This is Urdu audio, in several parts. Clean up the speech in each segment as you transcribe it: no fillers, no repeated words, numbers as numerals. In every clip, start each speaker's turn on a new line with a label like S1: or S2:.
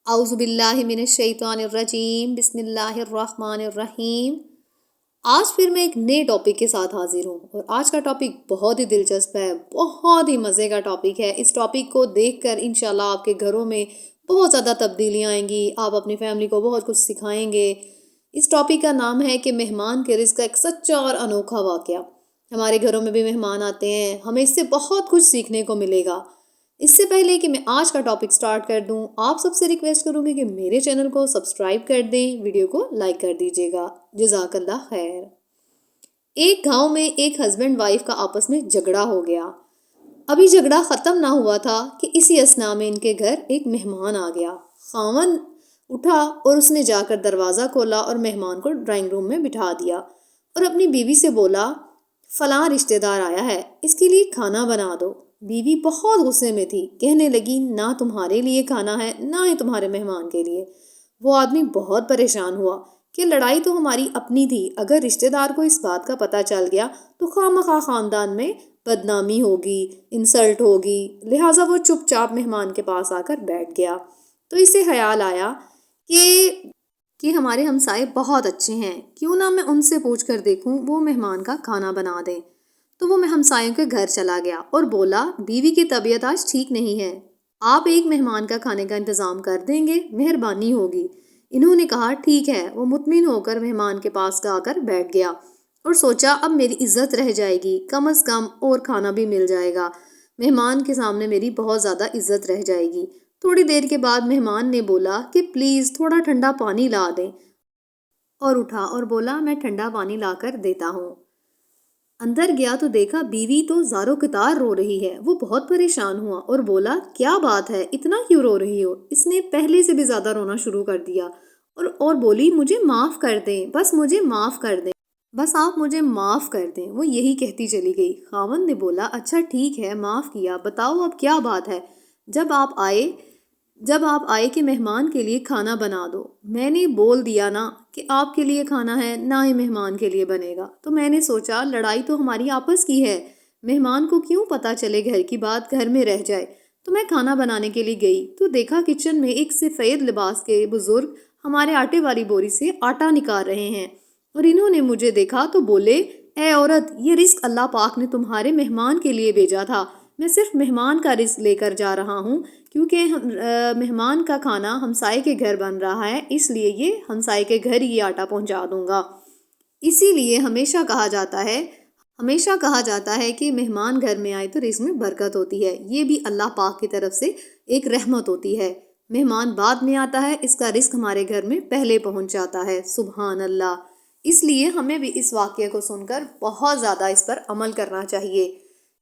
S1: اعوذ باللہ من الشیطان الرجیم بسم اللہ الرحمن الرحیم۔ آج پھر میں ایک نئے ٹاپک کے ساتھ حاضر ہوں اور آج کا ٹاپک بہت ہی دلچسپ ہے، بہت ہی مزے کا ٹاپک ہے۔ اس ٹاپک کو دیکھ کر انشاءاللہ آپ کے گھروں میں بہت زیادہ تبدیلیاں آئیں گی، آپ اپنی فیملی کو بہت کچھ سکھائیں گے۔ اس ٹاپک کا نام ہے کہ مہمان کے رزق کا ایک سچا اور انوکھا واقعہ۔ ہمارے گھروں میں بھی مہمان آتے ہیں، ہمیں اس سے بہت کچھ سیکھنے کو ملے گا۔ اس سے پہلے کہ میں آج کا ٹاپک سٹارٹ کر دوں، آپ سب سے ریکویسٹ کروں گی کہ میرے چینل کو سبسکرائب کر دیں، ویڈیو کو لائک کر دیجیے گا۔ جزاک اللہ خیر۔ ایک گاؤں میں ایک ہسبینڈ وائف کا آپس میں جھگڑا ہو گیا۔ ابھی جھگڑا ختم نہ ہوا تھا کہ اسی اثناء میں ان کے گھر ایک مہمان آ گیا۔ خاوند اٹھا اور اس نے جا کر دروازہ کھولا اور مہمان کو ڈرائنگ روم میں بٹھا دیا اور اپنی بیوی سے بولا، فلاں رشتہ دار آیا ہے، اس کے لیے کھانا بنا دو۔ بیوی بہت غصے میں تھی، کہنے لگی، نہ تمہارے لیے کھانا ہے نہ ہی تمہارے مہمان کے لیے۔ وہ آدمی بہت پریشان ہوا کہ لڑائی تو ہماری اپنی تھی، اگر رشتہ دار کو اس بات کا پتہ چل گیا تو خواہ خاندان میں بدنامی ہوگی، انسلٹ ہوگی، لہٰذا وہ چپ چاپ مہمان کے پاس آ کر بیٹھ گیا۔ تو اسے خیال آیا کہ ہمارے ہمسائے بہت اچھے ہیں، کیوں نہ میں ان سے پوچھ کر دیکھوں وہ مہمان کا کھانا بنا دیں۔ تو وہ ہمسایوں کے گھر چلا گیا اور بولا، بیوی کی طبیعت آج ٹھیک نہیں ہے، آپ ایک مہمان کا کھانے کا انتظام کر دیں گے، مہربانی ہوگی۔ انہوں نے کہا ٹھیک ہے۔ وہ مطمئن ہو کر مہمان کے پاس جا کر بیٹھ گیا اور سوچا اب میری عزت رہ جائے گی، کم از کم اور کھانا بھی مل جائے گا، مہمان کے سامنے میری بہت زیادہ عزت رہ جائے گی۔ تھوڑی دیر کے بعد مہمان نے بولا کہ پلیز تھوڑا ٹھنڈا پانی لا دیں، اور اٹھا اور بولا، میں ٹھنڈا پانی لا کر دیتا ہوں۔ اندر گیا تو دیکھا بیوی تو زارو کتار رو رہی ہے۔ وہ بہت پریشان ہوا اور بولا، کیا بات ہے، اتنا کیوں رو رہی ہو؟ اس نے پہلے سے بھی زیادہ رونا شروع کر دیا اور بولی، مجھے معاف کر دیں، بس مجھے معاف کر دیں، بس آپ مجھے معاف کر دیں۔ وہ یہی کہتی چلی گئی۔ خاوند نے بولا، اچھا ٹھیک ہے، معاف کیا، بتاؤ اب کیا بات ہے؟ جب آپ آئے کہ مہمان کے لیے کھانا بنا دو، میں نے بول دیا نا کہ آپ کے لیے کھانا ہے نہ ہی مہمان کے لیے بنے گا، تو میں نے سوچا لڑائی تو ہماری آپس کی ہے، مہمان کو کیوں پتہ چلے گھر کی بات گھر میں رہ جائے۔ تو میں کھانا بنانے کے لیے گئی تو دیکھا کچن میں ایک سفید لباس کے بزرگ ہمارے آٹے والی بوری سے آٹا نکال رہے ہیں، اور انہوں نے مجھے دیکھا تو بولے، اے عورت، یہ رزق اللہ پاک نے تمہارے مہمان کے لیے بھیجا تھا، میں صرف مہمان کا رزق لے کر جا رہا ہوں، کیونکہ مہمان کا کھانا ہمسائے کے گھر بن رہا ہے، اس لیے یہ ہمسائے کے گھر ہی آٹا پہنچا دوں گا۔ اسی لیے ہمیشہ کہا جاتا ہے کہ مہمان گھر میں آئے تو رزق میں برکت ہوتی ہے، یہ بھی اللہ پاک کی طرف سے ایک رحمت ہوتی ہے۔ مہمان بعد میں آتا ہے، اس کا رزق ہمارے گھر میں پہلے پہنچ جاتا ہے، سبحان اللہ۔ اس لیے ہمیں بھی اس واقعے کو سن کر بہت زیادہ اس پر عمل کرنا چاہیے۔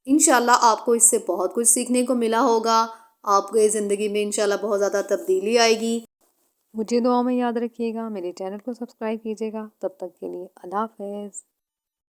S1: انشاءاللہ آپ کو اس سے بہت کچھ سیکھنے کو ملا ہوگا، آپ کے زندگی میں انشاءاللہ بہت زیادہ تبدیلی آئے گی۔ مجھے دعاؤں میں یاد رکھیے گا، میرے چینل کو سبسکرائب کیجیے گا۔ تب تک کے لیے اللہ حافظ۔